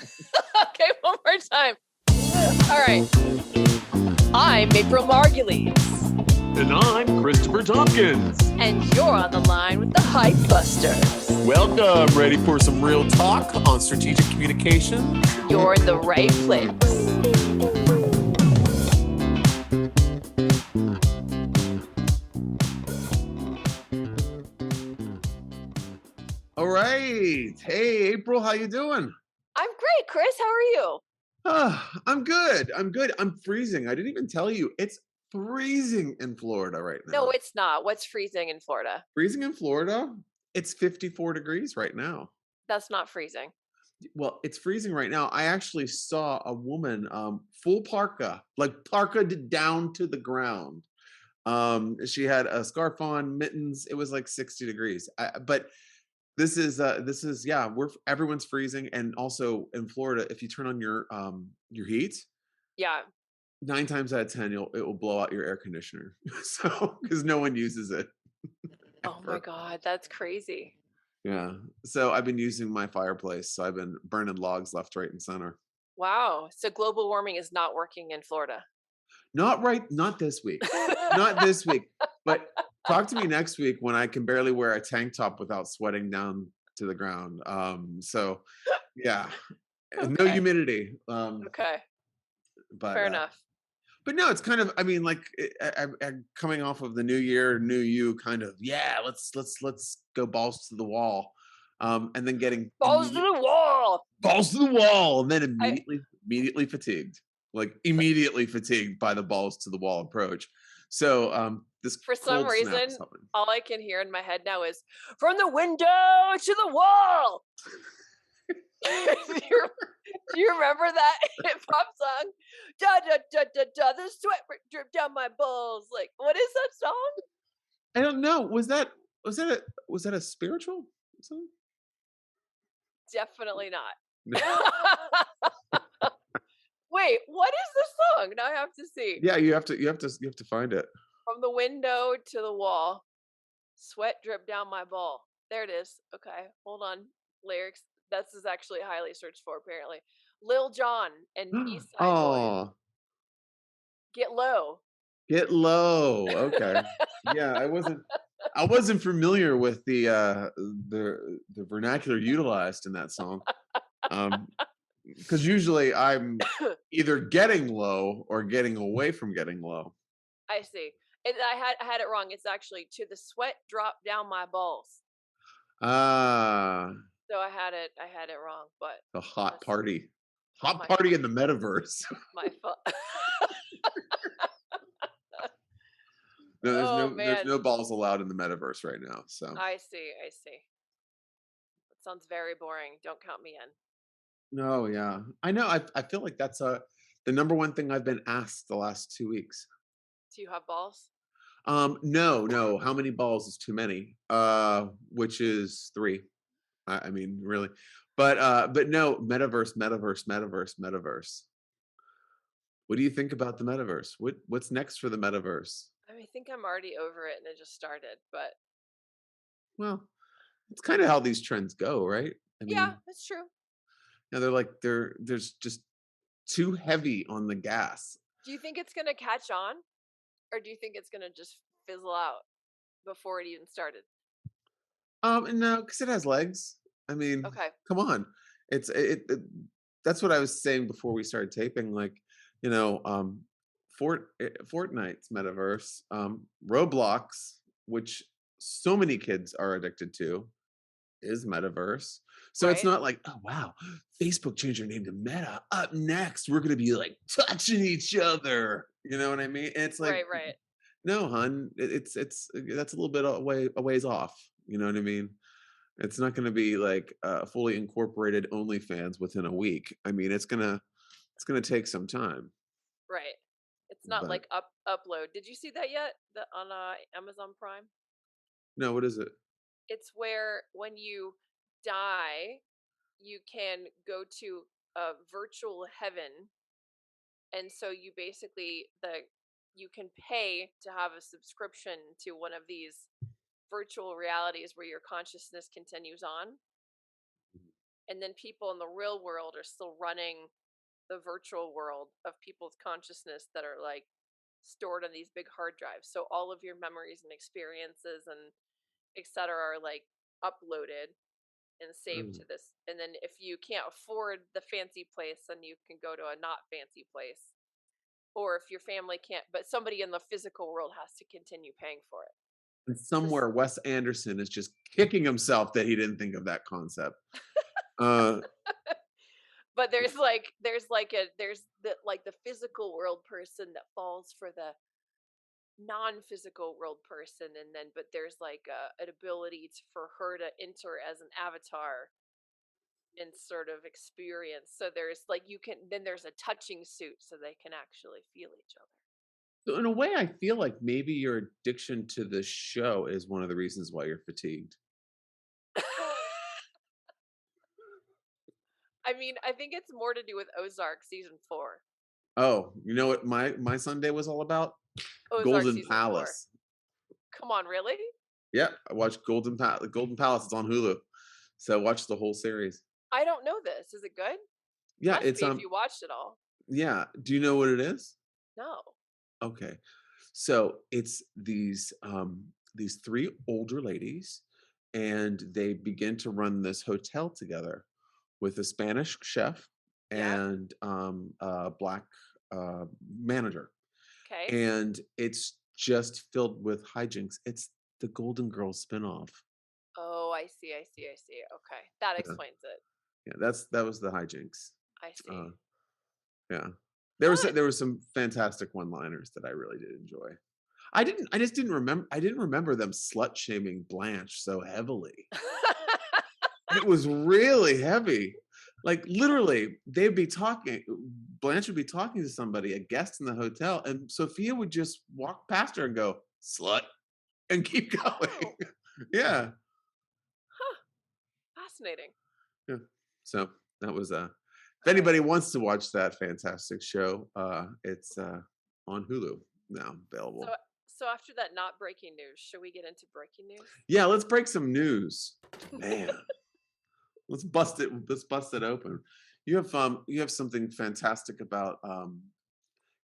Okay, one more time. All right. I'm April Margulies. And I'm Christopher Tompkins. And you're on the line with the Hype Busters. Welcome. Ready for some real talk on strategic communication? You're in the right place. All right. Hey, April, how you doing? I'm great, Chris. How are you? I'm good. I'm freezing. I didn't even tell you. It's freezing in Florida right now. No, it's not. What's freezing in Florida? Freezing in Florida? It's 54 degrees right now. That's not freezing. Well, it's freezing right now. I actually saw a woman, full parka, like parka down to the ground. She had a scarf on, mittens. It was like 60 degrees. But this is everyone's freezing. And also in Florida, if you turn on your heat, Yeah. 9 times out of 10 it will blow out your air conditioner. So because no one uses it. Oh my God, that's crazy. Yeah. So I've been using my fireplace. So I've been burning logs left, right, and center. Wow. So global warming is not working in Florida. Not this week. Not this week. But talk to me next week when I can barely wear a tank top without sweating down to the ground. So yeah. No humidity. Okay. But fair enough. But no, it's kind of, I mean, like I'm coming off of the new year, new you kind of, yeah, let's go balls to the wall. And then getting balls to the wall. Balls to the wall. And then immediately fatigued. Like immediately fatigued by the balls to the wall approach. So this for some reason, all I can hear in my head now is from the window to the wall. Do you remember that hip hop song? Da da da da da. The sweat drip down my balls. Like, what is that song? I don't know. Was that a spiritual song? Definitely not. Wait, what is the song? Now I have to see. Yeah, you have to find it. From the window to the wall, sweat drip down my ball. There it is. Okay, hold on. Lyrics. This is actually highly searched for, apparently. Lil Jon and East Side Boy. Get low. Get low. Okay. Yeah, I wasn't familiar with the vernacular utilized in that song. Because usually I'm either getting low or getting away from getting low. I see. And I had it wrong. It's actually to the sweat drop down my balls. So I had it wrong, but the hot party in the metaverse. My fault. No, there's no balls allowed in the metaverse right now. So I see. That sounds very boring. Don't count me in. No, yeah, I know. I feel like that's the number one thing I've been asked the last 2 weeks. Do you have balls? No. How many balls is too many? Which is 3. I mean, really, but no, metaverse. What do you think about the metaverse? What's next for the metaverse? I mean, I think I'm already over it, and it just started. But well, it's kind of how these trends go, right? I mean, yeah, that's true. Now there's just too heavy on the gas. Do you think it's gonna catch on, or do you think it's gonna just fizzle out before it even started? No, because it has legs. I mean, okay. Come on. That's what I was saying before we started taping. Like, Fortnite's metaverse, Roblox, which so many kids are addicted to, is metaverse. So It's not like, oh wow, Facebook changed their name to Meta. Up next, we're gonna be like touching each other. You know what I mean? And it's like, right. No, hun, it's that's a little bit a ways off. You know what I mean? It's not going to be like fully incorporated OnlyFans within a week. I mean, it's gonna take some time. Right. It's not like upload. Did you see that yet? On Amazon Prime? No, what is it? It's where when you die, you can go to a virtual heaven, and so you basically you can pay to have a subscription to one of these virtual realities where your consciousness continues on. and then people in the real world are still running the virtual world of people's consciousness that are like stored on these big hard drives. So all of your memories and experiences and etc. are like uploaded and saved Mm. to this. And then if you can't afford the fancy place, then you can go to a not fancy place. Or if your family can't, but somebody in the physical world has to continue paying for it. And This somewhere Wes Anderson is just kicking himself that he didn't think of that concept. Uh, but there's the physical world person that falls for the non-physical world person, and then but there's like an ability for her to enter as an avatar and sort of experience. So there's like you can then there's a touching suit so they can actually feel each other. so in a way, I feel like maybe your addiction to this show is one of the reasons why you're fatigued. I mean, I think it's more to do with Ozark season 4. Oh, you know what my Sunday was all about? Ozark Golden season 4. Palace. Come on, really? Yeah, I watched Golden Palace. It's on Hulu, so I watched the whole series. I don't know this. Is it good? Yeah, Must be if you watched it all. yeah. Do you know what it is? No. Okay, so it's these three older ladies, and they begin to run this hotel together with a Spanish chef Yep. and a black manager, Okay. and it's just filled with hijinks. It's the Golden Girls spinoff. Oh, I see. I see. I see. Okay. That Yeah, explains it. yeah. That was the hijinks. I Uh, see. yeah, Fun. there was some fantastic one-liners that I really did enjoy. I just didn't remember. I didn't remember them slut shaming Blanche so heavily. It was really heavy. Like literally, they'd be talking. Blanche would be talking to somebody, a guest in the hotel, and Sophia would just walk past her and go "slut" and keep going. Oh, Yeah, huh. Fascinating. yeah. So that was if All right. anybody wants to watch that fantastic show, it's on Hulu now So, available. so after that, not breaking news, should we get into breaking news? Yeah, let's break some news, man. Let's bust it. Let's bust it open. You have something fantastic about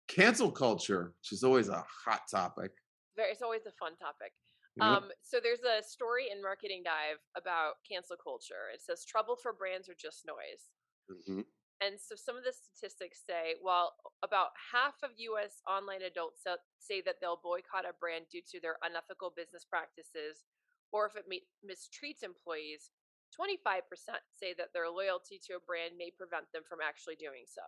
cancel culture, which is always a hot topic. It's always a fun topic. Yep. So there's a story in Marketing Dive about cancel culture. It says trouble for brands or just noise. Mhm. And so some of the statistics say, while about half of US online adults say that they'll boycott a brand due to their unethical business practices or if it mistreats employees, 25% say that their loyalty to a brand may prevent them from actually doing so,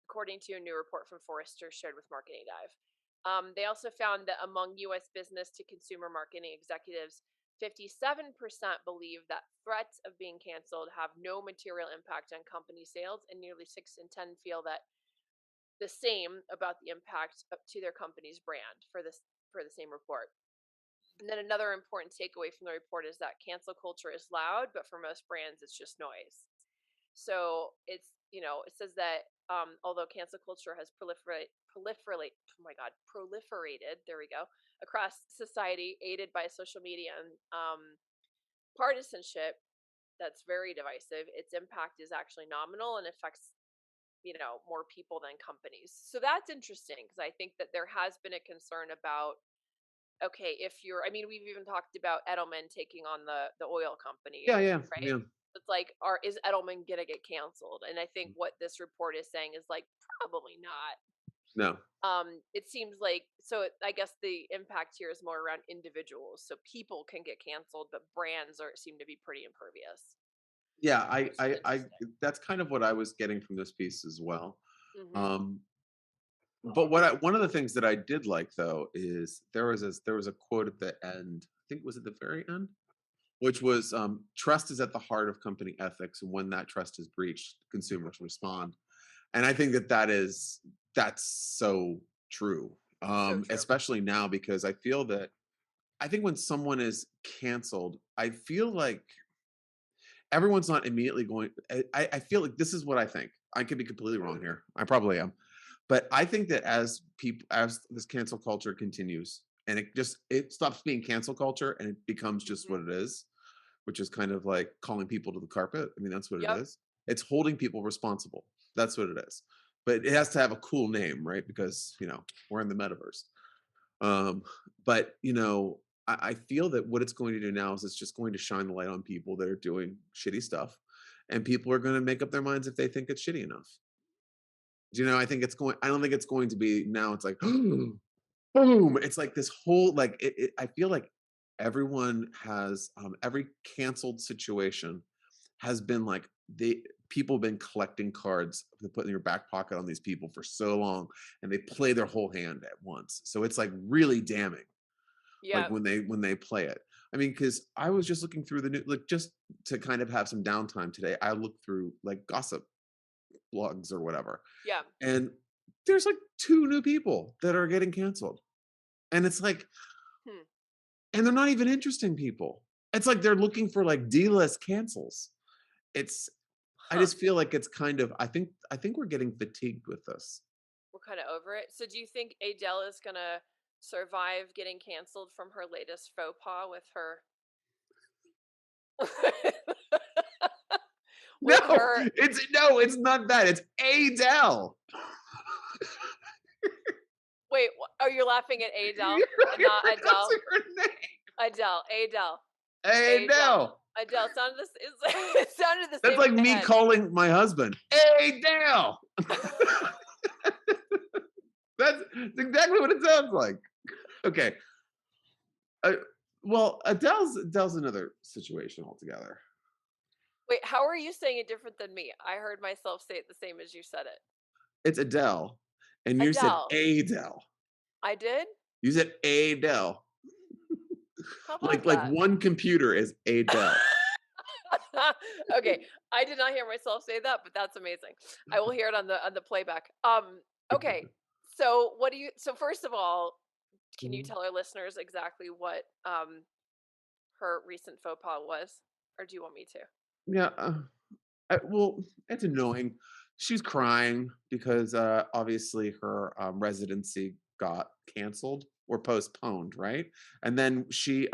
according to a new report from Forrester shared with Marketing Dive. They also found that among US business to consumer marketing executives, 57% believe that threats of being canceled have no material impact on company sales, and nearly 6 in 10 feel that the same about the impact to their company's brand for the same report. And then another important takeaway from the report is that cancel culture is loud, but for most brands, it's just noise. So it says that although cancel culture has proliferated, there we go, across society, aided by social media and partisanship that's very divisive, its impact is actually nominal and affects, more people than companies. So that's interesting because I think that there has been a concern about, okay, I mean, we've even talked about Edelman taking on the oil company, Yeah, yeah, right? yeah. It's like, is Edelman gonna get canceled? And I think what this report is saying is like probably not. No. It seems like I guess the impact here is more around individuals, so people can get canceled, but brands seem to be pretty impervious, Yeah, which is interesting. that's kind of what I was getting from this piece as well. Hmm. Um, but one of the things that I did like though is there was a quote at the end. I think it was at the very end, which was trust is at the heart of company ethics, and when that trust is breached, consumers respond. And I think that that's so true, So true. especially now because I think when someone is canceled, I feel like everyone's not immediately going. I feel like this is what I think. I could be completely wrong here. I probably am, but I think that as this cancel culture continues, and it stops being cancel culture and it becomes just Hmm. what it is. which is kind of like calling people to the carpet. I mean, that's what it Yep. is. It's holding people responsible. That's what it is. But it has to have a cool name, right? Because, we're in the metaverse. Um, but, I feel that what it's going to do now is it's just going to shine the light on people that are doing shitty stuff. And people are going to make up their minds if they think it's shitty enough. I don't think it's going to be now. It's like, boom. It's like this whole, like, I feel like everyone has, every canceled situation has been like, people have been collecting cards to put in your back pocket on these people for so long, and they play their whole hand at once. So it's like really damning, like Yep. when they play it. I mean, because I was just looking through the new, like, just to kind of have some downtime today. I looked through like gossip blogs or whatever, Yeah. and there's like 2 new people that are getting canceled. And it's like, Hmm. and they're not even interesting people. It's like they're looking for like D-list cancels. It's I Huh. just feel like it's kind of, I think we're getting fatigued with this. We're kind of over it. So do you think Adele is gonna survive getting canceled from her latest faux pas with her No, with her it's not that. It's Adele. wait, are you laughing at Adele You're and not Adele? pronouncing her name. Adele. Adele. Adele. Adele sounded it sounded the That's same like in my me head. calling my husband Adele. That's exactly what it sounds like. Okay. Uh, well, Adele's another situation altogether. Wait, how are you saying it different than me? I heard myself say it the same as you said it. It's Adele, and you said Adele. Adele. I did? You said Adele. How Like about like that? one computer is Adele. Okay, I did not hear myself say that, but that's amazing. I will hear it on the playback. Okay. So what do you so first of all, can you Mhm. tell our listeners exactly what her recent faux pas was? Or do you want me to? Yeah. Well, it's annoying. She's crying because obviously her residency got canceled or postponed, right? And then she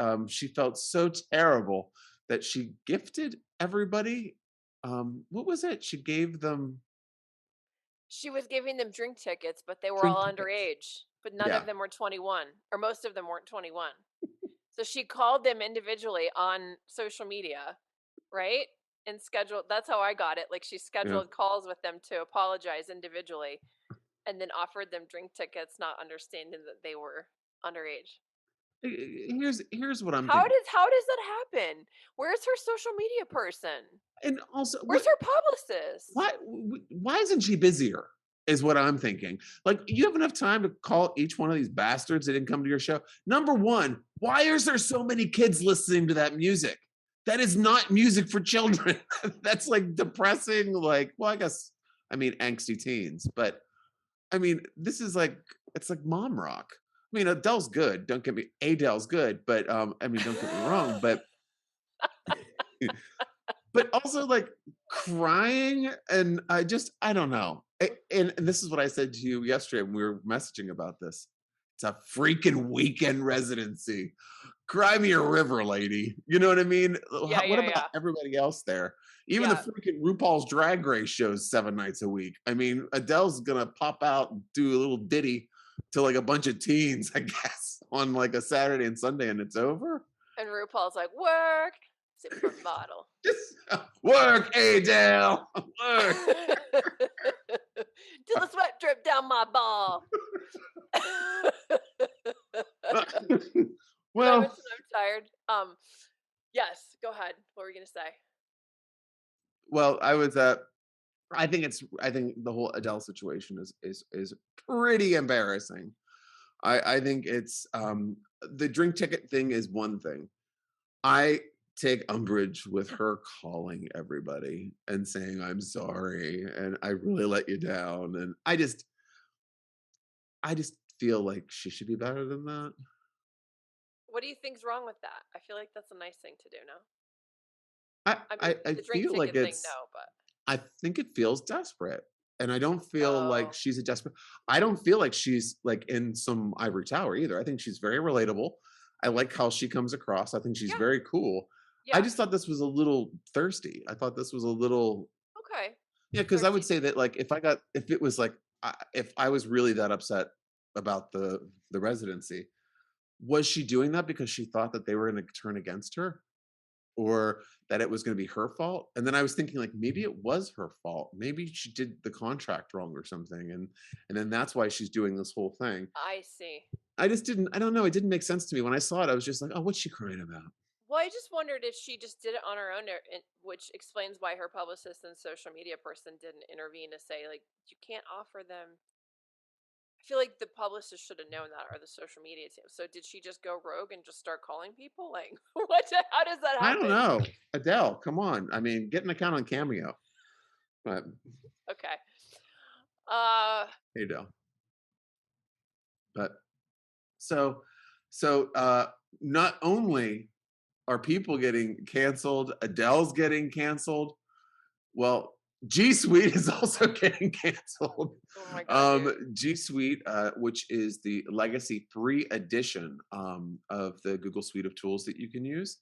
felt so terrible that she gifted everybody. What was it? She gave them She was giving them drink tickets, but they were drink all tickets. underage, but none of Yeah. them were 21, or most of them weren't 21. So she called them individually on social media, right? And scheduled that's how I got it. Like she Yeah. scheduled calls with them to apologize individually and then offered them drink tickets, not understanding that they were underage. Here's what I'm How thinking. does that happen? Where's her social media person? And also, Where's her publicist? why isn't she busier? Is what I'm thinking. Like, you have enough time to call each one of these bastards that didn't come to your show. Number one, why is there so many kids listening to that music? That is not music for children. That's like depressing. Like, well, I mean, angsty teens, but I mean, this is like, it's like mom rock. I mean, Adele's good. Adele's good, but I mean, don't get me wrong, but also like crying, and I don't know. And this is what I said to you yesterday when we were messaging about this. It's a freaking weekend residency. Cry me a river, lady. You know what I mean? Yeah, What yeah, about yeah. everybody else there? Even the Yeah. freaking RuPaul's Drag Race shows 7 nights a week. I mean, Adele's gonna pop out and do a little ditty to like a bunch of teens, I guess, on like a Saturday and Sunday, and it's over. And RuPaul's like, work, supermodel. Just work, Adele. Work. Till the sweat drip down my ball. Did I Well, mention I'm tired? Yes, go ahead. What were you gonna say? I was I think the whole Adele situation is pretty embarrassing. I think it's the drink ticket thing is one thing. I take umbrage with her calling everybody and saying I'm sorry and I really let you down, and I just feel like she should be better than that. What do you think's wrong with that? I feel like that's a nice thing to do, no? I I mean, I, I the drink feel like ticket thing, it's no, but I think it feels desperate. And I don't feel like oh, she's a desperate. I don't feel like she's like in some ivory tower either. I think she's very relatable. I like how she comes across. I think she's yeah, very cool. I Yeah. just thought this was a little thirsty. I thought this was a little, Okay. yeah, because I would Thirsty. say that like if it was like if I was really that upset about the residency, was she doing that because she thought that they were going to turn against her, or that it was going to be her fault? And then I was thinking like maybe it was her fault. Maybe she did the contract wrong or something, and then that's why she's doing this whole thing. I see. I just didn't. I don't know. It didn't make sense to me when I saw it. I was just like, oh, what's she crying about? Well, I just wondered if she just did it on her own, which explains why her publicist and social media person didn't intervene to say, like, you can't offer them. I feel like the publicist should have known that, or the social media team. So did she just go rogue and just start calling people? Like, how does that I don't happen? know. Adele, come on. I mean, get an account on Cameo. But Okay. Uh, hey, Adele. But so so not only are people getting canceled, Adele's getting canceled. Well, G Suite is also getting canceled. oh my God, dude. G Suite, which is the Legacy 3 edition of the Google Suite of tools that you can use,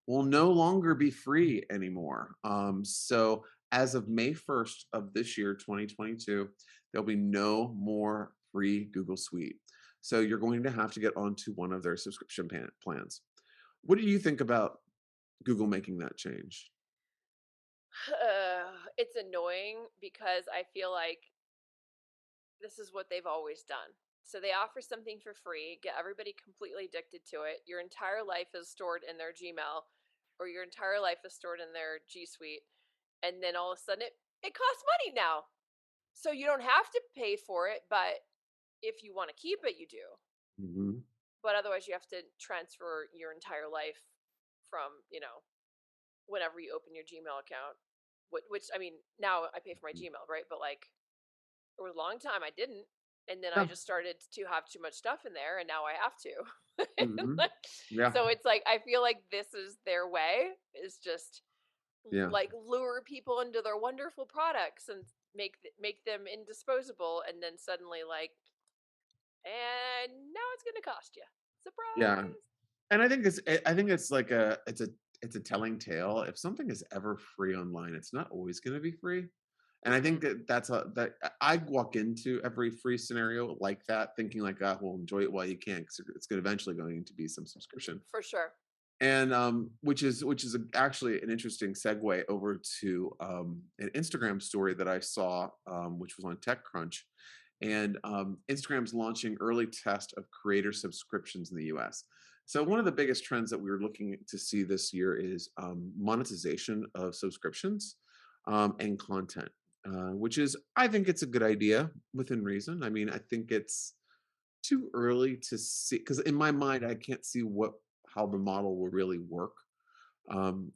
will no longer be free anymore. So, as of May 1st of this year, 2022, there'll be no more free Google Suite. So, you're going to have to get onto one of their subscription plans. What do you think about Google making that change? It's annoying because I feel like this is what they've always done. So they offer something for free, get everybody completely addicted to it. Your entire life is stored in their Gmail, or your entire life is stored in their G Suite, and then all of a sudden it costs money now. So you don't have to pay for it, but if you want to keep it, you do. Mhm. But otherwise, you have to transfer your entire life from whenever you open your Gmail account. Which I mean, now I pay for my Gmail, right? But like there was a long time I didn't, and then I Yeah. just started to have too much stuff in there, and now I have to. Mhm. Yeah. So it's like I feel like this is their way, is just Yeah. like lure people into their wonderful products and make them indisposable, and then suddenly like, and now it's gonna cost you. Yeah. Surprise. And I think it's like it's a telling tale. If something is ever free online, it's not always going to be free. And I Mm-mm, think that that's a that I walk into every free scenario like that, thinking like, ah, well, enjoy it while you can, because it's going to eventually going to be some subscription. for sure. And which is actually an interesting segue over to an Instagram story that I saw, which was on TechCrunch. And Instagram's launching early test of creator subscriptions in the US. So one of the biggest trends that we were looking to see this year is monetization of subscriptions and content, which is, I think it's a good idea within reason. I mean, I think it's too early to see, because in my mind, I can't see what how the model will really work.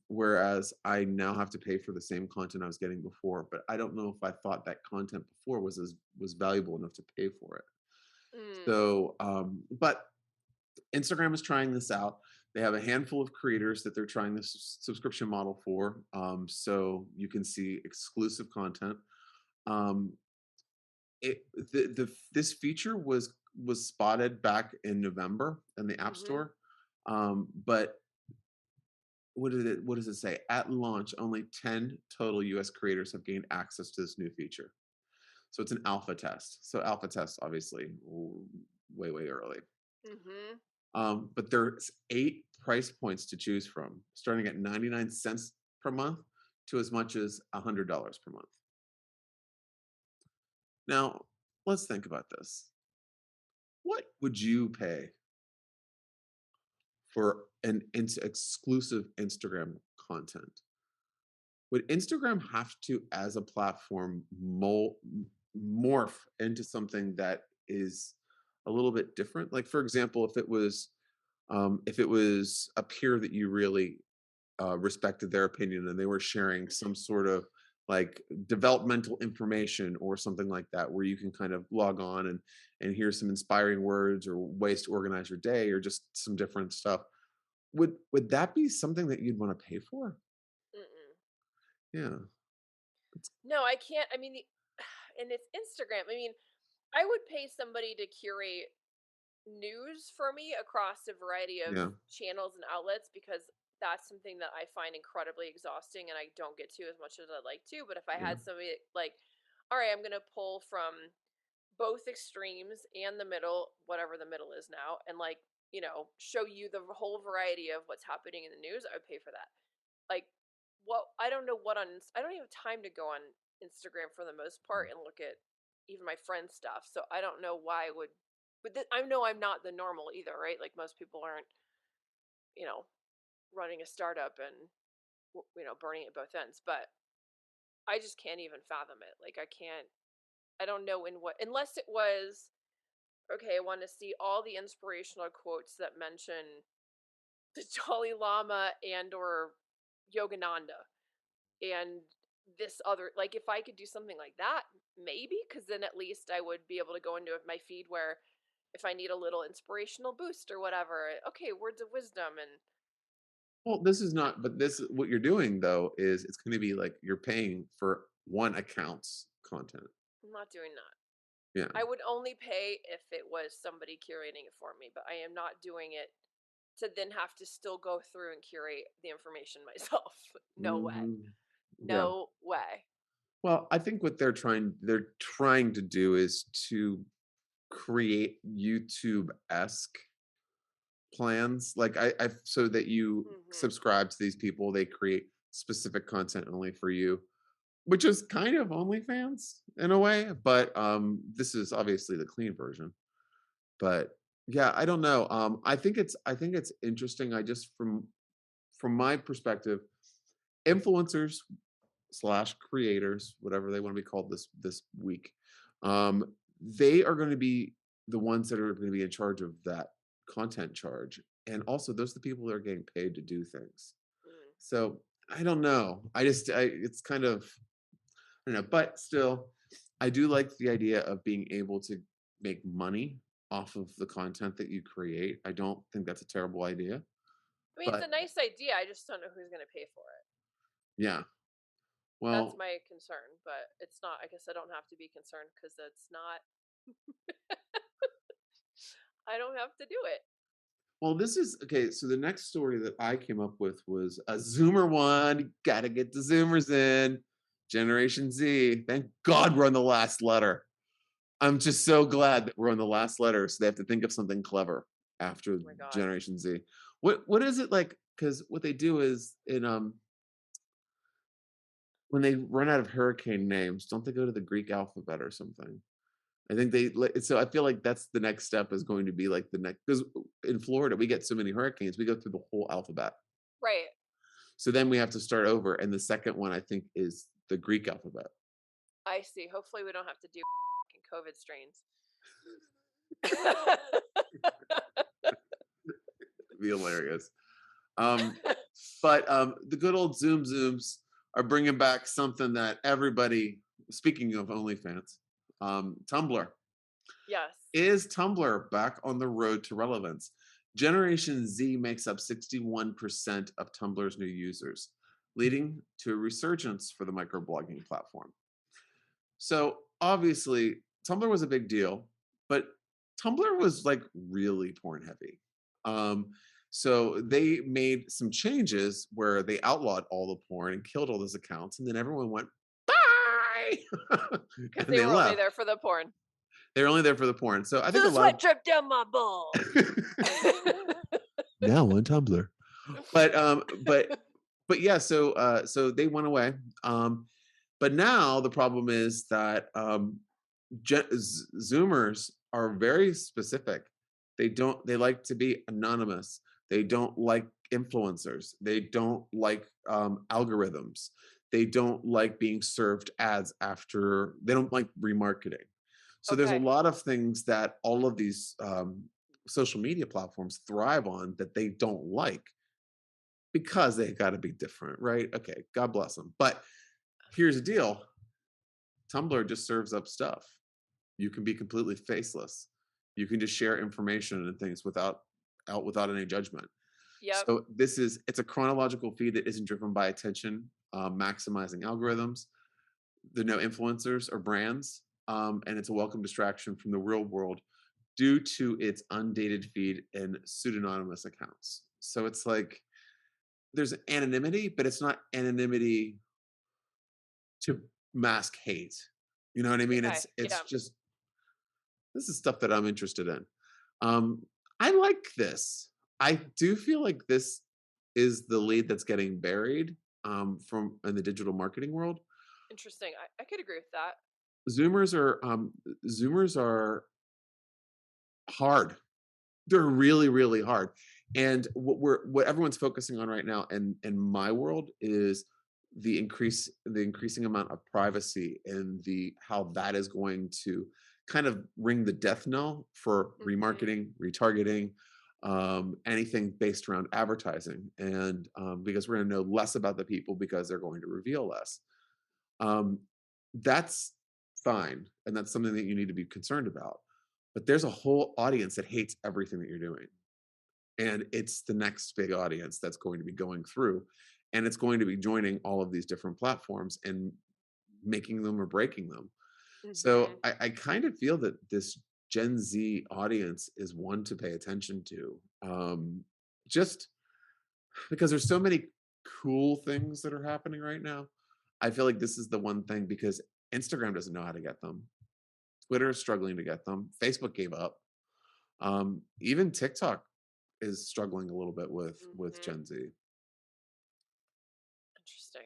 Whereas I now have to pay for the same content I was getting before, but I don't know if I thought that content before was valuable enough to pay for it. Mm, So, but Instagram is trying this out. They have a handful of creators that they're trying this subscription model for, so you can see exclusive content. Um, this feature was spotted back in November in the App mm-hmm. Store, but what does it say? At launch, only 10 total US creators have gained access to this new feature. So it's an alpha test. So alpha test obviously way early. Mm-hmm. But there's 8 price points to choose from, starting at 99 cents per month to as much as $100 per month. Now, let's think about this. What would you pay for an exclusive Instagram content? Would Instagram have to, as a platform, morph into something that is a little bit different? Like, for example, if it was a peer that you really respected their opinion and they were sharing some sort of like developmental information or something like that, where you can kind of log on and hear some inspiring words or ways to organize your day or just some different stuff. Would that be something that you'd want to pay for? Mm-mm. Yeah. No, I can't. I mean, and it's Instagram. I mean, I would pay somebody to curate news for me across a variety of Yeah. channels and outlets because that's something that I find incredibly exhausting and I don't get to as much as I'd like to. But if I Yeah. had somebody like, all right, I'm gonna pull from both extremes and the middle, whatever the middle is now, and like, show you the whole variety of what's happening in the news, I would pay for that. Like, what I don't know what on I don't even have time to go on Instagram for the most part and look at even my friends' stuff. So I don't know why I would. But I know I'm not the normal either, right? Like most people aren't, you know, running a startup and burning at both ends. But I just can't even fathom it. Like I can't. I don't know in what unless it was okay. I want to see all the inspirational quotes that mention the Dalai Lama and or Yogananda and this other, like if I could do something like that, maybe, because then at least I would be able to go into my feed where if I need a little inspirational boost or whatever, okay, words of wisdom and Well, this is not, but this what you're doing though is it's going to be like you're paying for one account's content. I'm not doing that. Yeah. I would only pay if it was somebody curating it for me, but I am not doing it to then have to still go through and curate the information myself. No way. Hmm. Yeah. No way. Well, I think what they're trying to do is to create YouTube-esque plans. Like I so that you Hmm. subscribe to these people, they create specific content only for you, which is kind of OnlyFans in a way, but this is obviously the clean version. But yeah, I don't know. I think it's interesting. I just from my perspective, influencers slash creators, whatever they want to be called this week, um, they are going to be the ones that are going to be in charge of that content charge, and also those are the people that are getting paid to do things. Mm. So I don't know. It's kind of I don't know, but still, I do like the idea of being able to make money off of the content that you create. I don't think that's a terrible idea, I mean, it's a but nice idea. I just don't know who's going to pay for it. yeah. That's Well, my concern, but it's not. I guess I don't have to be concerned because it's not. I don't have to do it. well, this is okay. So the next story that I came up with was a Zoomer one. Got to get the Zoomers in. Generation Z. Thank God we're on the last letter. I'm just so glad that we're on the last letter, so they have to think of something clever after Oh my god. Generation Z. What is it like? Because what they do is in when they run out of hurricane names, don't they go to the Greek alphabet or something? I think so I feel like that's the next step is going to be like the next because in Florida we get so many hurricanes, we go through the whole alphabet. Right. So then we have to start over, and the second one I think is the Greek alphabet. I see. Hopefully, we don't have to do COVID strains. It'd be hilarious. Um, but the good old Zooms are bringing back something that everybody. Speaking of OnlyFans, Tumblr. Yes. Is Tumblr back on the road to relevance? Generation Z makes up 61% of Tumblr's new users, leading to a resurgence for the microblogging platform. So obviously, Tumblr was a big deal, but Tumblr was like really porn heavy. Um, so they made some changes where they outlawed all the porn and killed all those accounts, and then everyone went bye, Because and they they were only left. there for the porn. They're only there for the porn. So I So think a the lot sweat dripped down my balls. now on Tumblr. But but yeah, so they went away. But now the problem is that Zoomers are very specific. They like to be anonymous. They don't like influencers. They don't like algorithms. They don't like being served ads after. They don't like remarketing. So there's a Okay. lot of things that all of these social media platforms thrive on that they don't like because they got to be different, right? Okay, God bless them. But here's the deal: Tumblr just serves up stuff. You can be completely faceless. You can just share information and things without any judgment. Yep. So it's a chronological feed that isn't driven by attention, maximizing algorithms. There are no influencers or brands, and it's a welcome distraction from the real world due to its undated feed and pseudonymous accounts. So it's like there's anonymity, but it's not anonymity to mask hate. You know what I mean? Okay. It's Yeah. just this is stuff that I'm interested in. Um, I like this. I do feel like this is the lead that's getting buried from in the digital marketing world. Interesting. I could agree with that. Zoomers are Zoomers are hard. They're really, really hard. And what everyone's focusing on right now in my world is the increasing amount of privacy and the how that is going to kind of ring the death knell for Hmm. remarketing, retargeting, anything based around advertising. And because we're going to know less about the people because they're going to reveal less. Um, that's fine, and that's something that you need to be concerned about. But there's a whole audience that hates everything that you're doing, and it's the next big audience that's going to be going through, and it's going to be joining all of these different platforms and making them or breaking them. So Hmm. I kind of feel that this Gen Z audience is one to pay attention to. Just because there's so many cool things that are happening right now. I feel like this is the one thing because Instagram doesn't know how to get them. Twitter is struggling to get them. Facebook gave up. Even TikTok is struggling a little bit with Hmm. Gen Z. Interesting.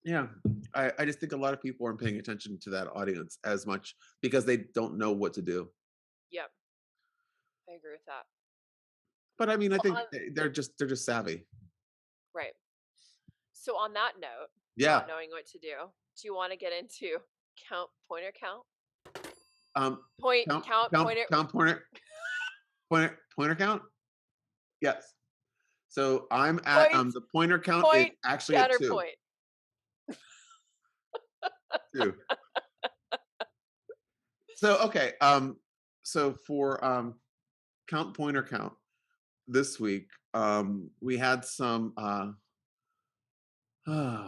Yeah, I just think a lot of people aren't paying attention to that audience as much because they don't know what to do. Yep. I agree with that. But I mean, I Well, think they're just savvy. right. So on that note, Yeah. not knowing what to do you want to get into pointer count? Um, Point count pointer count pointer count. Yes. So I'm at point the pointer count is point actually at two. counterpoint. Two. So okay. So for count pointer count this week, we had some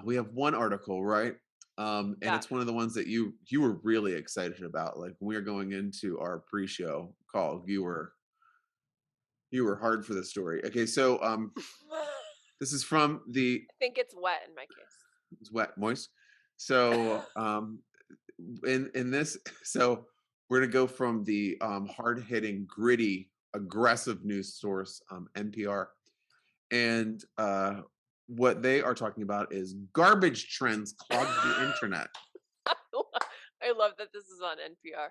we have one article, right? And Yeah. it's one of the ones that you were really excited about. Like when we were going into our pre-show call, you were hard for the story. Okay, so I this is from the think it's wet in my case. it's wet, moist. So in this, so we're gonna go from the hard-hitting, gritty, aggressive news source, NPR, and what they are talking about is garbage trends clog the internet. I love that this is on NPR.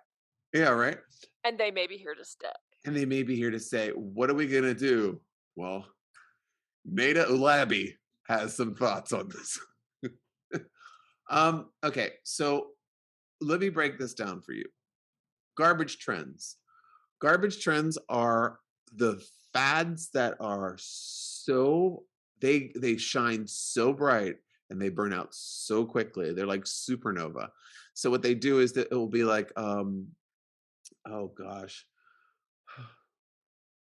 Yeah, right. And they may be here to stay. And they may be here to say, "What are we gonna do?" Well, Nada Ulabi has some thoughts on this. Okay, so let me break this down for you. Garbage trends. Garbage trends are the fads that are so they shine so bright and they burn out so quickly. They're like supernova. So what they do is that it will be like oh gosh.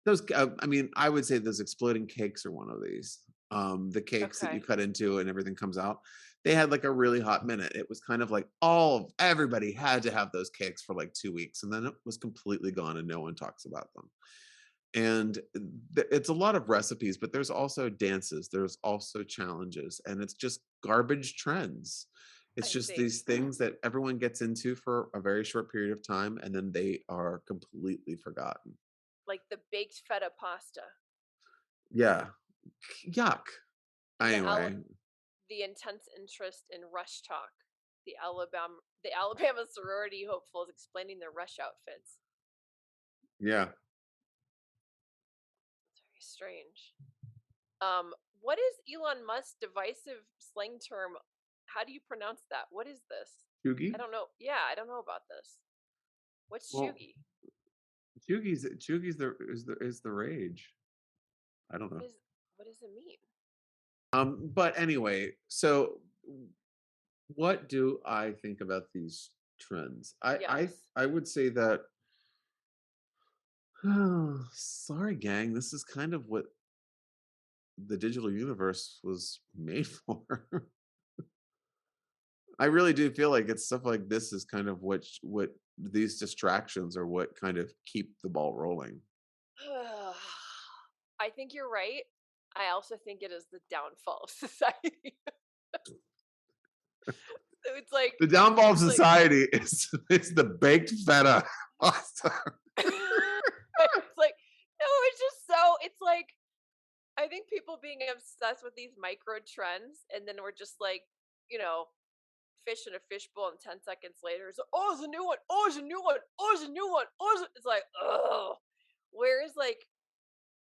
Those I mean, I would say those exploding cakes are one of these. The cakes that you Okay. cut into and everything comes out. They had like a really hot minute. It was kind of like everybody had to have those cakes for like 2 weeks, and then it was completely gone, and no one talks about them. And it's a lot of recipes, but there's also dances, there's also challenges, and it's just garbage trends. It's I just see. these things that everyone gets into for a very short period of time, and then they are completely forgotten. Like the baked feta pasta. Yeah. Yuck. The Anyway, the intense interest in rush talk. The Alabama sorority hopefuls explaining their rush outfits. yeah. It's very strange. Um, what is Elon Musk's divisive slang term? How do you pronounce that? What is this? I Cheugy? don't know. Yeah, I don't know about this. What's Well, Cheugy? Cheugy's is the rage. I don't What know. is what does it mean? But anyway, so what do I think about these trends? Yes. I would say that sorry gang, this is kind of what the digital universe was made for. I really do feel like it's stuff like this is kind of what these distractions are what kind of keep the ball rolling. I think you're right. I also think it is the downfall of society. So it's like The downfall of it's like society is the baked feta pasta. it's like no, it's just so it's like I think people being obsessed with these micro trends and then we're just like, you know, fish in a fishbowl and 10 seconds later it's like, oh, it's a new one. Oh, it's a new one. Oh, it's a new one. Oh, it's like, oh. Whereas like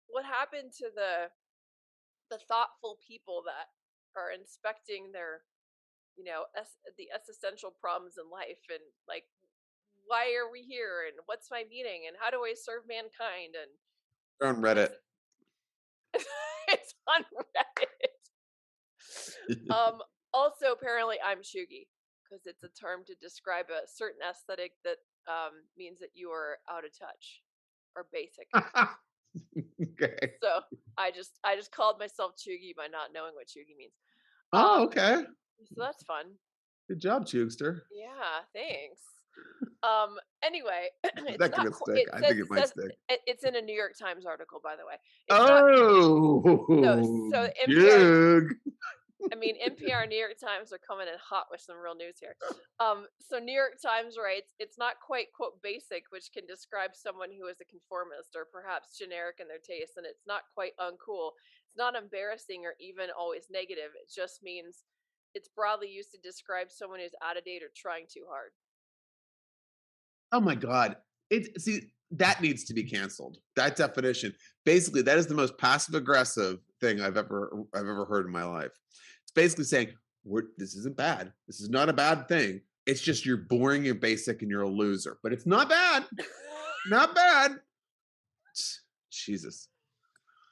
what happened to the thoughtful people that are inspecting their, the existential problems in life and like why are we here and what's my meaning and how do I serve mankind and They're on it's Reddit. it's on Reddit. Also apparently I'm Cheugy because it's a term to describe a certain aesthetic that means that you are out of touch or basic. Okay. So I just called myself Cheugy by not knowing what Cheugy means. Oh, okay. So that's fun. Good job, Chugster. Yeah, thanks. Anyway, Is it's that not gonna qu- stick? it I says think it it might says stick. it's in a New York Times article, by the way. It's not Oh, so NPR. Jug. I mean, NPR and New York Times are coming in hot with some real news here. So New York Times writes, it's not quite, quote, basic, which can describe someone who is a conformist or perhaps generic in their taste, and it's not quite uncool. It's not embarrassing or even always negative. It just means it's broadly used to describe someone who's out of date or trying too hard. Oh my God. That needs to be canceled. That definition. Basically, that is the most passive aggressive thing I've ever heard in my life. It's basically saying, this isn't bad. This is not a bad thing. It's just you're boring, you're basic, and you're a loser. But it's not bad. Not bad. Jesus.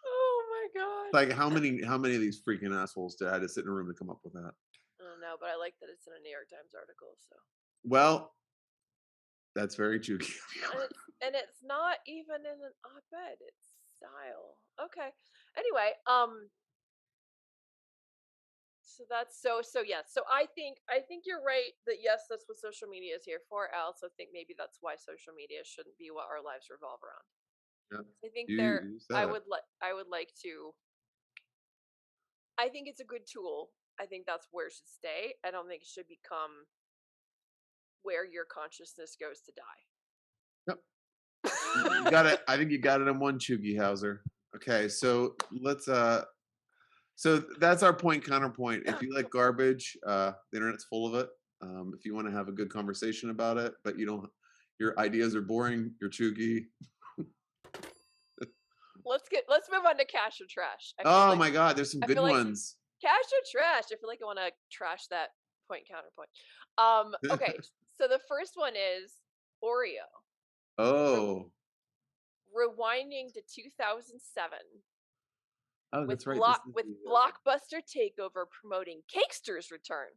Oh my God. Like how many of these freaking assholes had to sit in a room to come up with that? I don't know, but I like that it's in a New York Times article. So, Well, that's very true. and it's not even in an op-ed. It's style. Okay. Anyway, so that's so yeah. So I think you're right that yes, that's what social media is here for. I also think maybe that's why social media shouldn't be what our lives revolve around. Yeah, I think you said it. I would like to. I think it's a good tool. I think that's where it should stay. I don't think it should become where your consciousness goes to die. Yep. You got it. I think you got it in one, Chuggy Hauser. Okay, so let's so that's our point counterpoint. If you like garbage, the internet's full of it. If you want to have a good conversation about it, but your ideas are boring, you're Chuggy. Let's move on to cash or trash. Oh my God, there's some I good feel like ones. cash or trash. I feel like I want to trash that point counterpoint. Okay. So the first one is Oreo. Oh, Rewinding to 2007 oh, with that's right. This is the Blockbuster Takeover promoting Cakesters return.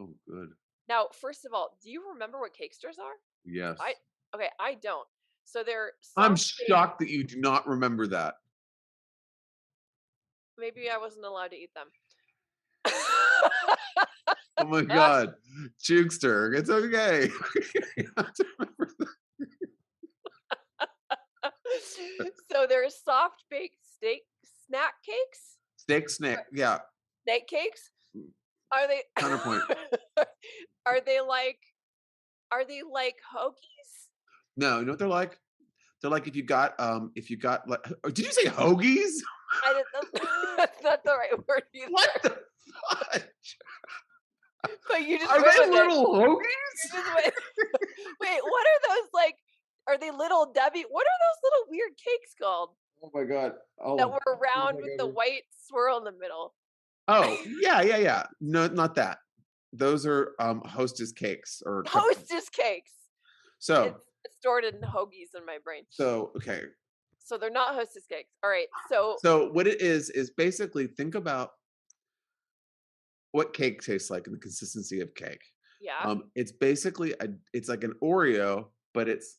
oh, good. Now, first of all, do you remember what Cakesters are? Yes. I don't. So they're I'm soft baked. shocked that you do not remember that. Maybe I wasn't allowed to eat them. Oh my God, Jukester, it's okay. You have to remember that. So they're soft baked steak snack cakes. Snake, yeah. Snake cakes. Are they Counterpoint. Are they like hoagies? No, you know what they're like? They're like if you got like, did you say hoagies? I didn't. That's not the right word either. What the fudge? But you just Are went they with it. little hoagies? You just went- Wait, what are those like? Are they little Debbie? What are those little weird cakes called Oh my God. that Oh, were round with the white swirl in the middle? oh yeah. No, not that. Those are hostess cakes or Hostess cakes. So It's stored in hoagies in my brain. so okay. So they're not hostess cakes. All right. So What it is basically think about what cake tastes like and the consistency of cake. yeah. It's basically it's like an Oreo, but it's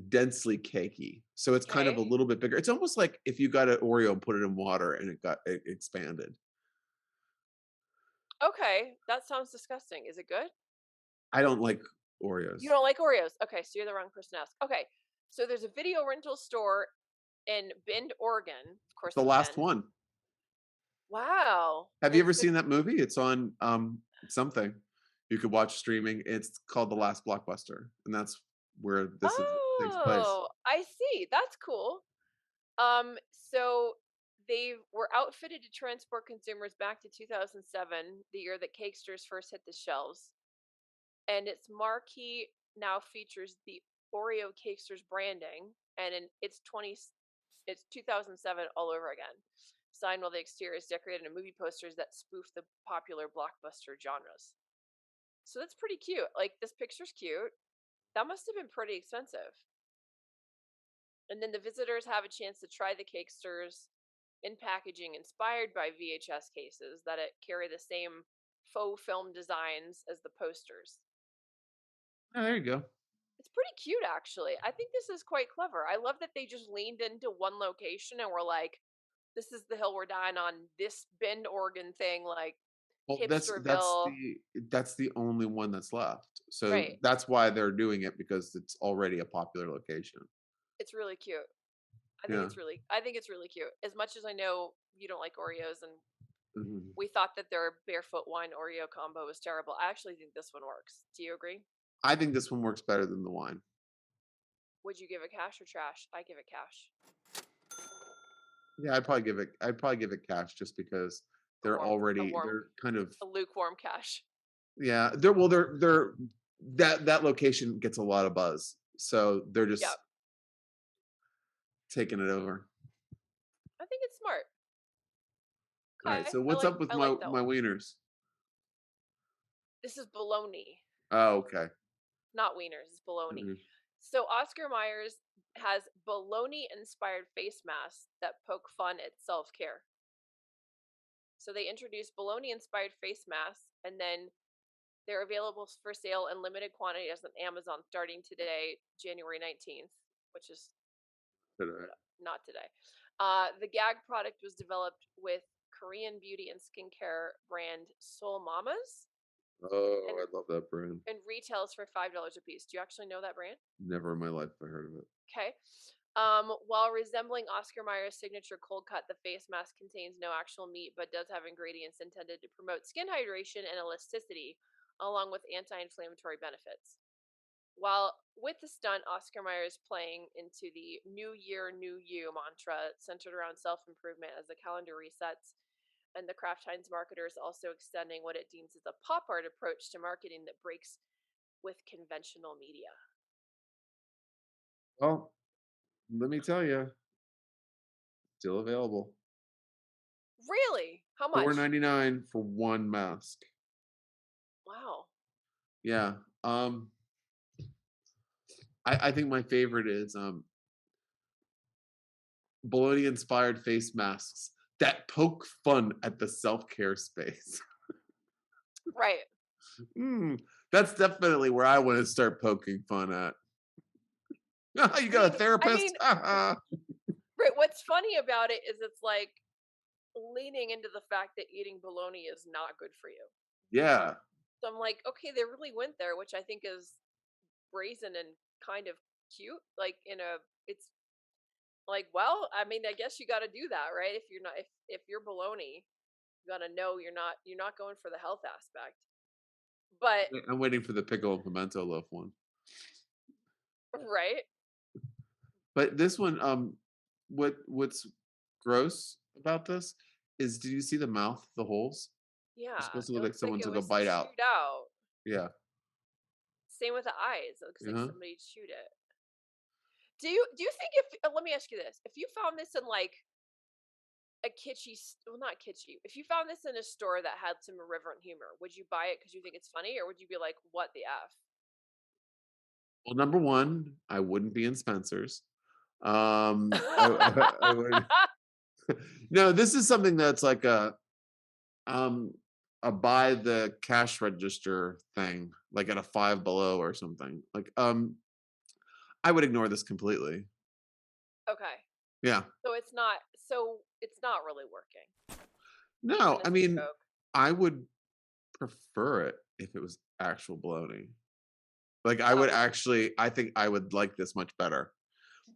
densely cakey. So it's kind of a Okay. little bit bigger. It's almost like if you got an Oreo and put it in water and it expanded. Okay. That sounds disgusting. Is it good? I don't like Oreos. You don't like Oreos. Okay, so you're the wrong person to ask. Okay. So there's a video rental store in Bend, Oregon. Of course, The it's last Bend. one. Wow. Have And you it's ever good. seen that movie? It's on something you could watch streaming. It's called The Last Blockbuster, and that's where takes place. Oh, I see. That's cool. So they were outfitted to transport consumers back to 2007, the year that Cakesters first hit the shelves. And its marquee now features the Oreo Cakesters branding, and it's 2007 all over again. Signed while the exterior is decorated in movie posters that spoof the popular blockbuster genres. So that's pretty cute. Like this picture's cute. That must have been pretty expensive. And then the visitors have a chance to try the Cakesters in packaging inspired by VHS cases that carry the same faux film designs as the posters. Oh, there you go. It's pretty cute, actually. I think this is quite clever. I love that they just leaned into one location and were like, "This is the hill we're dying on." This Bend, Oregon thing, like Well, Hipsterville, that's the only one that's left. So right? that's why they're doing it, because it's already a popular location. It's really cute. Yeah. I think it's really cute. As much as I know you don't like Oreos, and Mhm. we thought that their barefoot wine Oreo combo was terrible. I actually think this one works. Do you agree? I think this one works better than the wine. Would you give it cash or trash? I give it cash. Yeah, I'd probably give it cash, just because A warm, a warm, they're kind of, a lukewarm cash. yeah, they're that location gets a lot of buzz. So they're Yep. just taking it over. I think it's smart. All right. Okay. So what's up with I like that my one. wieners? This is bologna, Oh, okay. not wieners. It's bologna. Mhm. So Oscar Myers has bologna-inspired face masks that poke fun at self-care. So they introduced bologna-inspired face masks, and then they're available for sale in limited quantities on Amazon starting today, January 19th, which is not today. The gag product was developed with Korean beauty and skincare brand Soul Mamas, Oh, and I love that brand. retails for $5 a piece. Do you actually know that brand? Never in my life have I heard of it. Okay. While resembling Oscar Mayer's signature cold cut, the face mask contains no actual meat but does have ingredients intended to promote skin hydration and elasticity, along with anti inflammatory benefits. While with the stunt, Oscar Mayer is playing into the New Year, New You mantra centered around self improvement as the calendar resets. And the Kraft Heinz marketer is also extending what it deems as a pop art approach to marketing that breaks with conventional media. Well, let me tell you, still available. Really? How Four much? ninety nine for one mask. Wow. Yeah. I think my favorite is bologna inspired face masks that poke fun at the self care space. Right. Mm, that's definitely where I want to start poking fun at. You got a I therapist? mean, right, what's funny about it is it's like leaning into the fact that eating bologna is not good for you. Yeah. So I'm like, okay, they really went there, which I think is brazen and kind of cute. Like in a, it's like, well, I mean, I guess you got to do that, right? If you're not, if you're bologna, you got to know you're not going for the health aspect. But I'm waiting for the pickle and pimento loaf one. right, But this one, what's gross about this is, did you see the mouth, the holes? It's yeah, supposed to it look like looks like someone it took a was bite out. chewed out. Yeah. Same with the eyes. It looks like Uh-huh. somebody chewed it. Do you think if let me ask you this: if you found this in like a well, not kitschy, if you found this in a store that had some irreverent humor, would you buy it because you think it's funny, or would you be like, "What the f"? Well, number one, I wouldn't be in Spencer's. I would. No, this is something that's like um a buy the cash register thing, like at a Five Below or something. Like I would ignore this completely. Okay, Yeah. so it's not really working, even No, I as a mean, joke. I would prefer it if it was actual bologna. Like I would Oh, actually, I think I would like this much better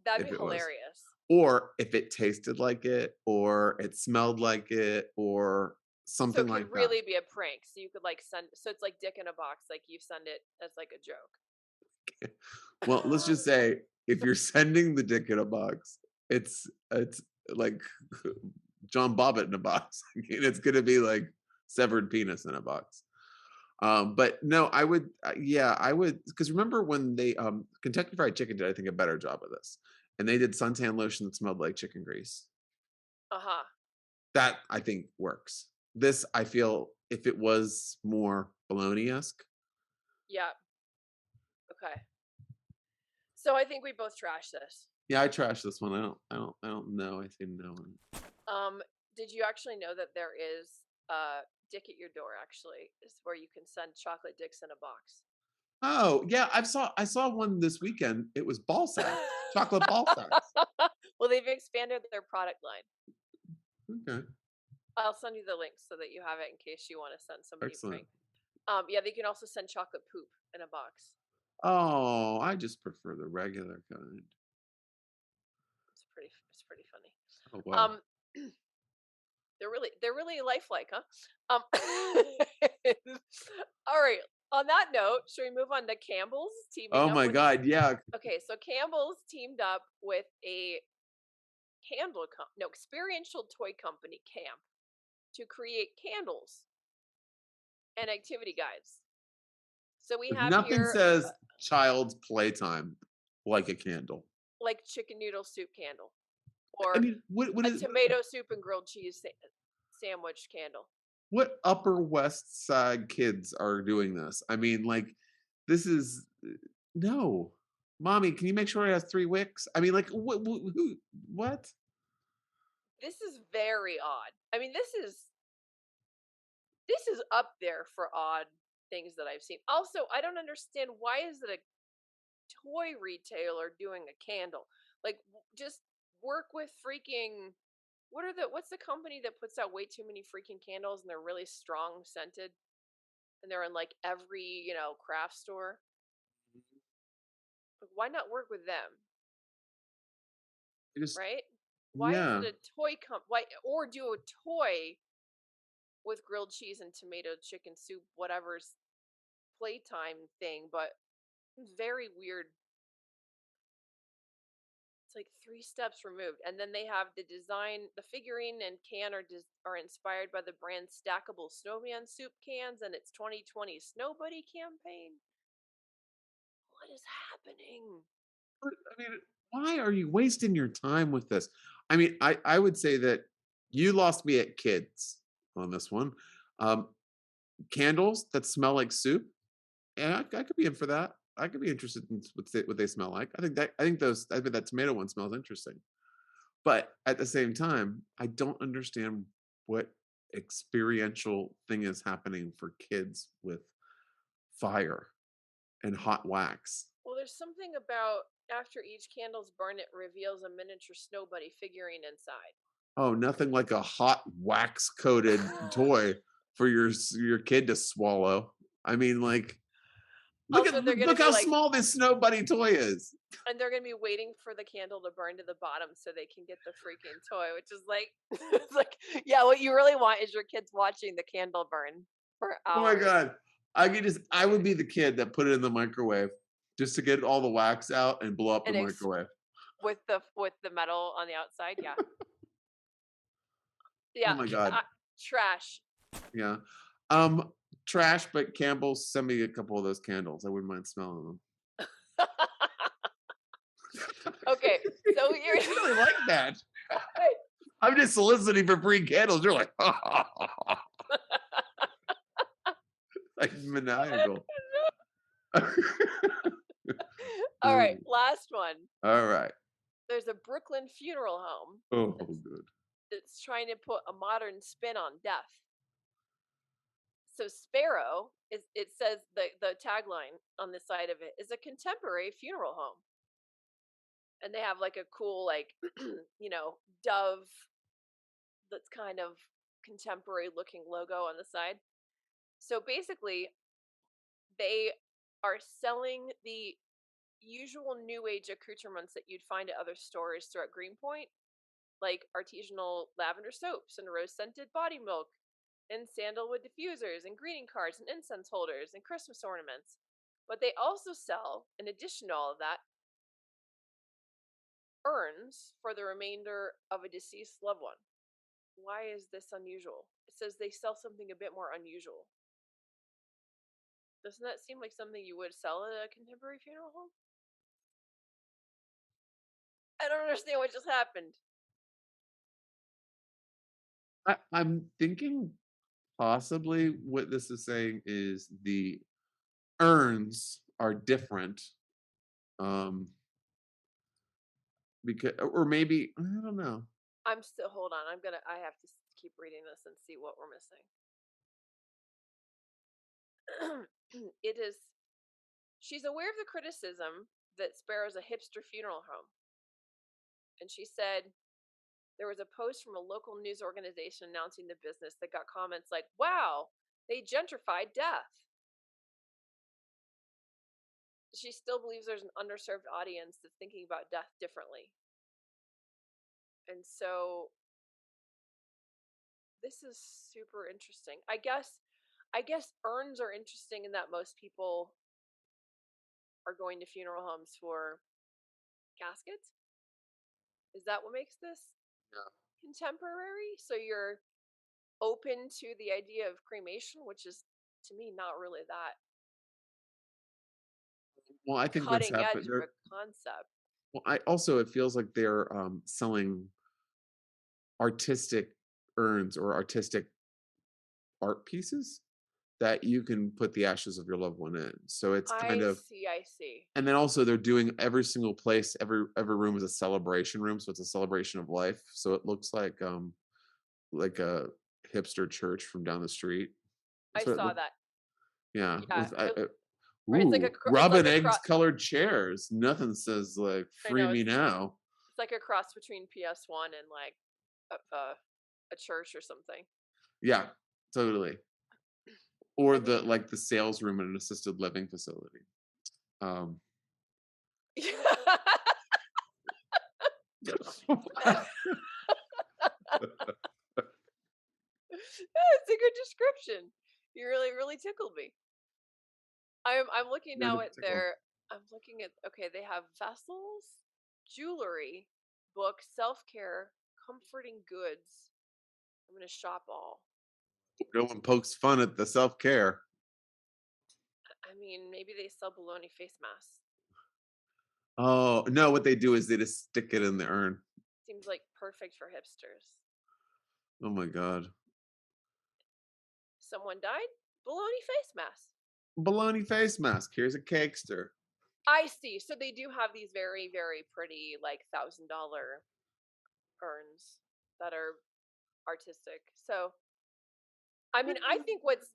that'd if be it was. hilarious. or if it tasted like it, or it smelled like it, or So something it could like that. really be a prank. So you could like send. So it's like Dick in a box. Like you send it as like a Well, let's joke. just say if you're sending the dick in a box, it's like John Bobbitt in a box. It's gonna be like severed penis in a box. But no, I would, yeah, I would, because remember when they, Kentucky Fried Chicken did, I think, a better job of this, and they did suntan lotion that smelled like chicken grease. Uh-huh. That I think works. This, I feel, if it was more bologna-esque, Yeah. Okay. So I think we both trash this. yeah, I trash this one. I don't know. I say no. Um, did you actually know that there is Dick at Your Door actually is where you can send chocolate dicks in a box? Oh yeah, I saw one this weekend. It was ball sacks, chocolate ball sacks. Well, they've expanded their product line. Okay, I'll send you the link so that you have it in case you want to send somebody a excellent. prank. Yeah, they can also send chocolate poop in a box. Oh, I just prefer the regular kind. It's pretty funny. Oh wow. Um, they're really lifelike, huh? Um, all right. On that note, should we move on to Campbell's teaming Oh up my with? God, yeah. Okay, so Campbell's teamed up with a experiential toy company, Camp, to create candles and activity guides. So we have Nothing here says child's playtime like a candle. like chicken noodle soup candle I or mean, what a is tomato soup and grilled cheese sandwich candle. what Upper West Side kids are doing this? I mean, like, this is no. Mommy, can you make sure it has 3 wicks? I mean, like, what? This is very odd. I mean, this is up there for odd things that I've seen. Also, I don't understand why is it a toy retailer doing a candle? Like just work with freaking what's the company that puts out way too many freaking candles and they're really strong scented and they're in like every, craft store? Like, why not work with them, I just, right? Why is it yeah. a toy why or do a toy with grilled cheese and tomato chicken soup whatever's playtime thing, but very weird. It's like 3 steps removed, and then they have the design the figurine and can are inspired by the brand's stackable snowman soup cans and its 2020 Snow Buddy campaign. What is happening? I mean, why are you wasting your time with this? I mean, I would say that you lost me at kids on this one. Um, Candles that smell like soup. Yeah, I could be in for that. I could be interested in what they smell like. I think that tomato one smells interesting. But at the same time, I don't understand what experiential thing is happening for kids with fire and hot wax. Well, there's something about after each candle's burned, it reveals a miniature Snow Buddy figurine inside. Oh, nothing like a hot wax coated toy for your kid to swallow. I mean, like, Also, they're gonna look be how like, small this snow bunny toy is. and they're gonna be waiting for the candle to burn to the bottom so they can get the freaking toy, which is like, it's like, yeah, what you really want is your kids watching the candle burn for Oh my hours god. I would be the kid that put it in the microwave just to get all the wax out and blow up the and microwave. with the metal on the outside. Yeah, Oh yeah, my god. trash. Yeah. Trash, but Campbell's send me a couple of those candles. I wouldn't mind smelling them. Okay, so you're I really like that. I'm just soliciting for free candles. You're like, like maniacal. all right. Last one. All right. There's a Brooklyn funeral home Oh, good. that's trying to put a modern spin on death. So Sparrow is it says the tagline on the side of it is a contemporary funeral home. And they have like a cool like dove that's kind of contemporary looking logo on the side. So basically they are selling the usual new age accoutrements that you'd find at other stores throughout Greenpoint, like artisanal lavender soaps and rose scented body milk and sandalwood diffusers and greeting cards and incense holders and Christmas ornaments. But they also sell, in addition to all of that, urns for the remainder of a deceased loved one. Why is this unusual? It says they sell something a bit more unusual. Doesn't that seem like something you would sell at a contemporary funeral home? I don't understand what just happened. I'm thinking possibly what this is saying is the urns are different. Because, or maybe, I don't know. I'm still, hold on. I have to keep reading this and see what we're missing. It is, she's aware of the criticism that Sparrow's a hipster funeral home. And she said there was a post from a local news organization announcing the business that got comments like, wow, they gentrified death. She still believes there's an underserved audience that's thinking about death differently. And so this is super interesting. I guess urns are interesting in that most people are going to funeral homes for caskets. Is that what makes this contemporary? So you're open to the idea of cremation, which is to me not really that Well, I think what's cutting happened edge of there. a concept. Well, I also, it feels like they're selling artistic urns or artistic art pieces that you can put the ashes of your loved one in. So it's kind I of, see, I see. and then also they're doing every single place, every room is a celebration room, so it's a celebration of life. So it looks like a hipster church from down the street. I That's what it saw looked. that. Yeah, Yeah, with right. It's like ooh, it's like robin a eggs colored chairs. Nothing says like I free know me now. it's like a cross between PS1 and like a church or something. Yeah, totally. Or I the mean, like the sales room in an assisted living facility. Um, it's a good description. You really tickled me. I'm looking You're now the at tickle. I'm looking at, okay, they have vessels, jewelry, books, self-care, comforting goods. I'm gonna shop all. No one pokes fun at the self care. I mean, maybe they sell bologna face masks. Oh no, what they do is they just stick it in the urn. Seems like perfect for hipsters. Oh my god. Someone died? Bologna face mask. Baloney face mask. Here's a cakester. I see. So they do have these very pretty like $1,000 urns that are artistic. So I mean, I think what's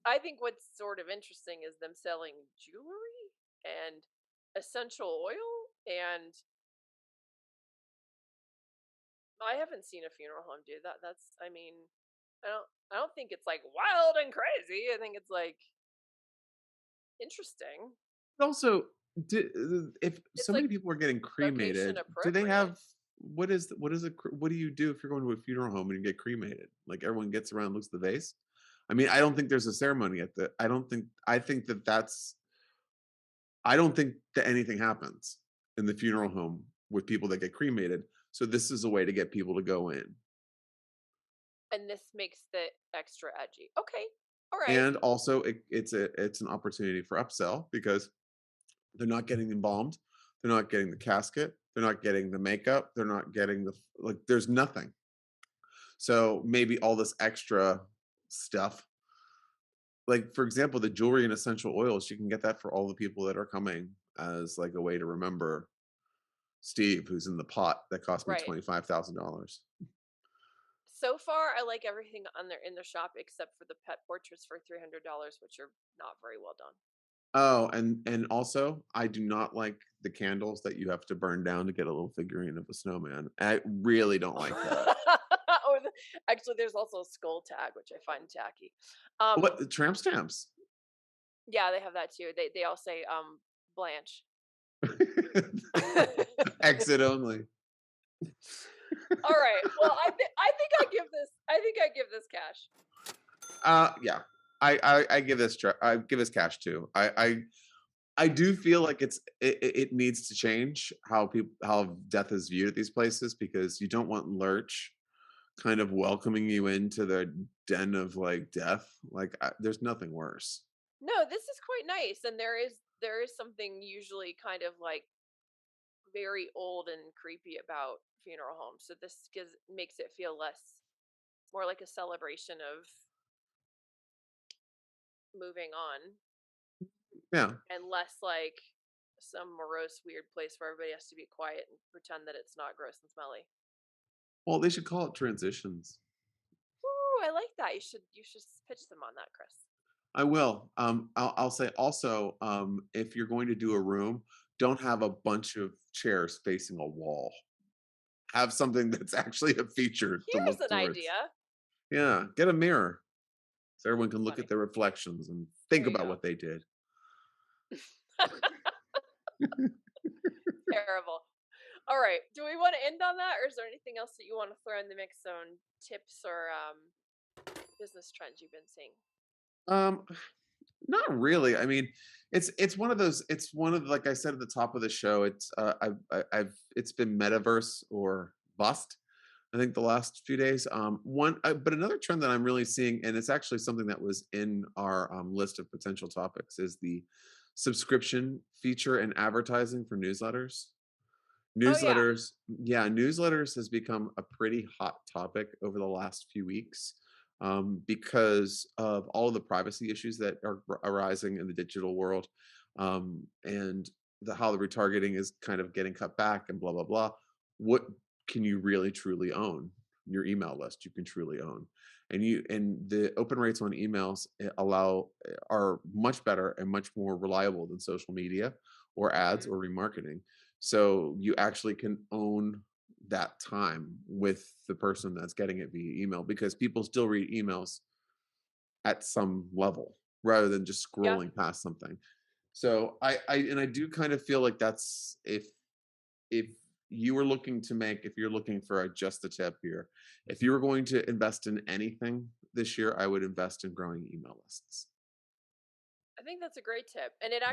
sort of interesting is them selling jewelry and essential oil, and I haven't seen a funeral home do that. That's, I mean, I don't think it's like wild and crazy. I think it's like interesting. Also, if It's so like many people are getting location cremated, do they appropriate. have what do you do if you're going to a funeral home and you get cremated? Like everyone gets around, looks at the vase. I mean, I don't think there's a ceremony at the. I don't think. I think that that's. I don't think that anything happens in the funeral home with people that get cremated. So this is a way to get people to go in. And this makes it extra edgy. Okay. All right. And also it's an opportunity for upsell because they're not getting embalmed, they're not getting the casket, they're not getting the makeup, they're not getting the like there's nothing. So maybe all this extra stuff, like for example the jewelry and essential oils, you can get that for all the people that are coming as like a way to remember Steve who's in the pot that cost me Right. $25,000. So far, I like everything on their in their shop except for the pet portraits for $300, which are not very well done. Oh, and also I do not like the candles that you have to burn down to get a little figurine of a snowman. I really don't like that. or actually, there's also a skull tag, which I find tacky. What the tramp stamps? Yeah, they have that too. They all say Blanche. Exit only. All right. Well, I think I give this cash. Yeah. I give this I give this cash too. I do feel like it needs to change how death is viewed at these places, because you don't want Lurch kind of welcoming you into the den of like death. Like there's nothing worse. No, this is quite nice, and there is something usually kind of like very old and creepy about funeral homes. So this makes it feel less more like a celebration of moving on Yeah. and less like some morose weird place where everybody has to be quiet and pretend that it's not gross and smelly. Well, they should call it transitions. Ooh, I like that. You should pitch them on that, Chris. I will. I'll say also, if you're going to do a room, don't have a bunch of chairs facing a wall. Have something that's actually a feature to Here's look an towards. idea. Yeah, get a mirror so everyone can look at Funny. their reflections and There think you about go. what they did. Terrible. All right. Do we want to end on that, or is there anything else that you want to throw in the mix on tips or business trends you've been seeing? Um, Not really. I mean, it's one of those. It's one of, like I said at the top of the show. It's I've it's been metaverse or bust. I think the last few days. But another trend that I'm really seeing, and it's actually something that was in our list of potential topics, is the subscription feature and advertising for newsletters. Oh yeah. Newsletters, yeah, newsletters has become a pretty hot topic over the last few weeks, because of all of the privacy issues that are arising in the digital world, and how the retargeting is kind of getting cut back and blah blah blah. What can you really truly own? Your email list you can truly own, and the open rates on emails are much better and much more reliable than social media or ads Hmm. or remarketing. So you actually can own that time with the person that's getting it via email, because people still read emails at some level rather than just Yeah. scrolling past something. So I do kind of feel like that's, if you were looking to make, if you're looking for just a tip here, if you were going to invest in anything this year, I would invest in growing email lists. I think that's a great tip. And it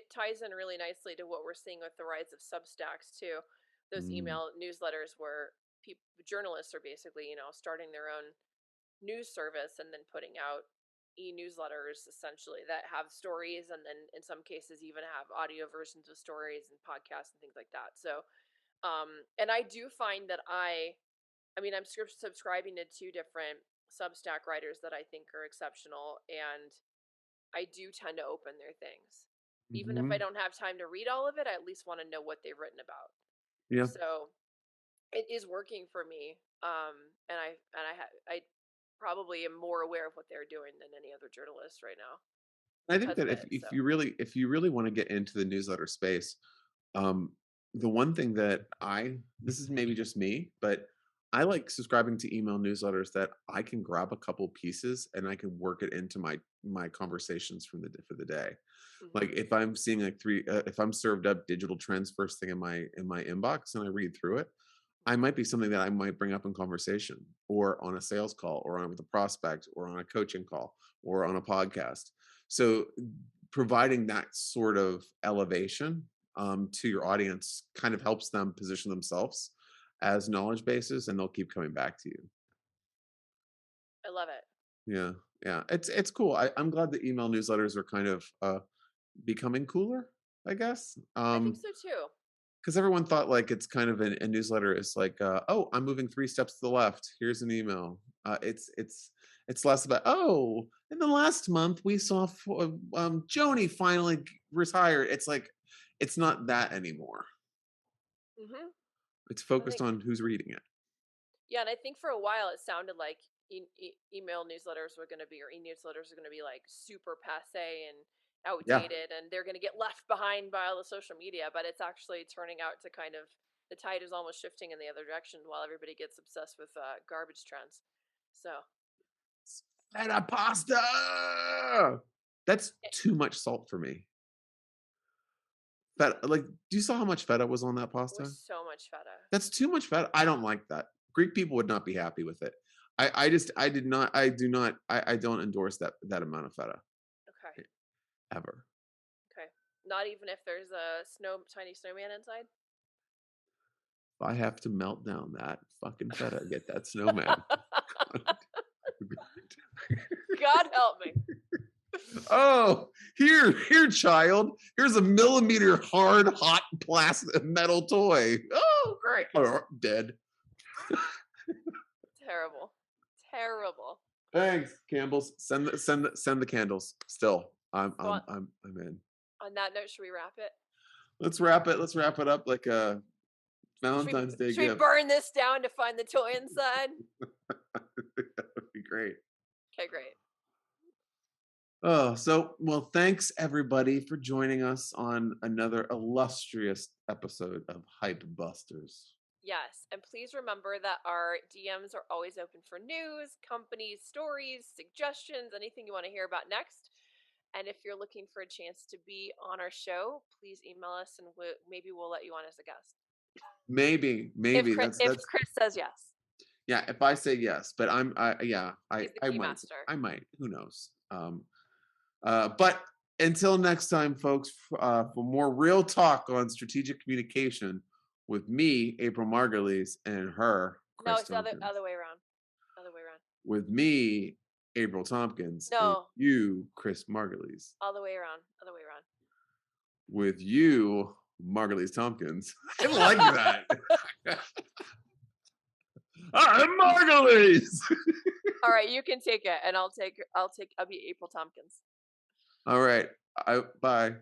ties in really nicely to what we're seeing with the rise of Substacks too. Those Mm-hmm. email newsletters where people journalists are basically, starting their own news service and then putting out e-newsletters essentially that have stories, and then in some cases even have audio versions of stories and podcasts and things like that. So and I do find that I mean I'm subscribing to two different Substack writers that I think are exceptional, and I do tend to open their things. Even if I Mm-hmm. don't have time to read all of it, I at least want to know what they've written about. Yeah, So it is working for me. I probably am more aware of what they're doing than any other journalist right now I think because of that it. So if you really want to get into the newsletter space, um, the one thing that this is maybe just me, but I like subscribing to email newsletters that I can grab a couple pieces and I can work it into my conversations for the day. Like hmm if I'm seeing like if I'm served up digital trends first thing in my inbox and I read through it, I might be something that I might bring up in conversation or on a sales call or on with a prospect or on a coaching call or on a podcast. So providing that sort of elevation, to your audience kind of helps them position themselves as knowledge bases, and they'll keep coming back to you. I love it. Yeah, yeah, it's cool. I'm glad that email newsletters are kind of becoming cooler, I guess. I think so too. Because everyone thought like it's kind of a newsletter is like, oh, I'm moving 3 steps to the left. Here's an email. It's less about, oh, in the last month we saw Joni finally retired. It's like it's not that anymore. hmm It's I focused think on who's reading it. Yeah, and I think for a while it sounded like email newsletters were going to be, or e-newsletters are going to be like super passe and Yeah, outdated, and they're going to get left behind by all the social media. But it's actually turning out to kind of the tide is almost shifting in the other direction while everybody gets obsessed with garbage trends. So and a pasta. That's too much salt for me. Feta, like, do you saw how much feta was on that It pasta? was so much feta. That's too much feta. I don't like that. Greek people would not be happy with it. I don't endorse that amount of feta Okay. ever. Okay. Not even if there's a tiny snowman inside? If I have to melt down that fucking feta, get that snowman. God help me. Oh, here, child. Here's a millimeter hard, hot plastic metal toy. Oh, great. Oh, dead. Terrible. Terrible. Thanks, Campbell's. Send the candles. Still, I'm So in. on that note, should we wrap it? Let's wrap it. Let's wrap it up like a Valentine's Day Should we gift. burn this down to find the toy inside? That would be great. Okay, great. Oh, well, thanks everybody for joining us on another illustrious episode of Hype Busters. Yes, and please remember that our DMs are always open for news, companies, stories, suggestions, anything you want to hear about next. And if you're looking for a chance to be on our show, please email us and maybe we'll let you on as a guest. Maybe If Chris says yes. Yeah, if I say yes, but I He's the key master. I might, who knows. But until next time, folks, for more real talk on strategic communication with me, April Margulies, and her, Chris No, it's the Tompkins. other way around. Other way around. With me, April Tompkins, and No. you, Chris Margulies. All the way around. Other way around. With you, Margulies Tompkins. I like that. I'm Margulies. All right, you can take it, and I'll be April Tompkins. All right. Bye.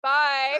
Bye.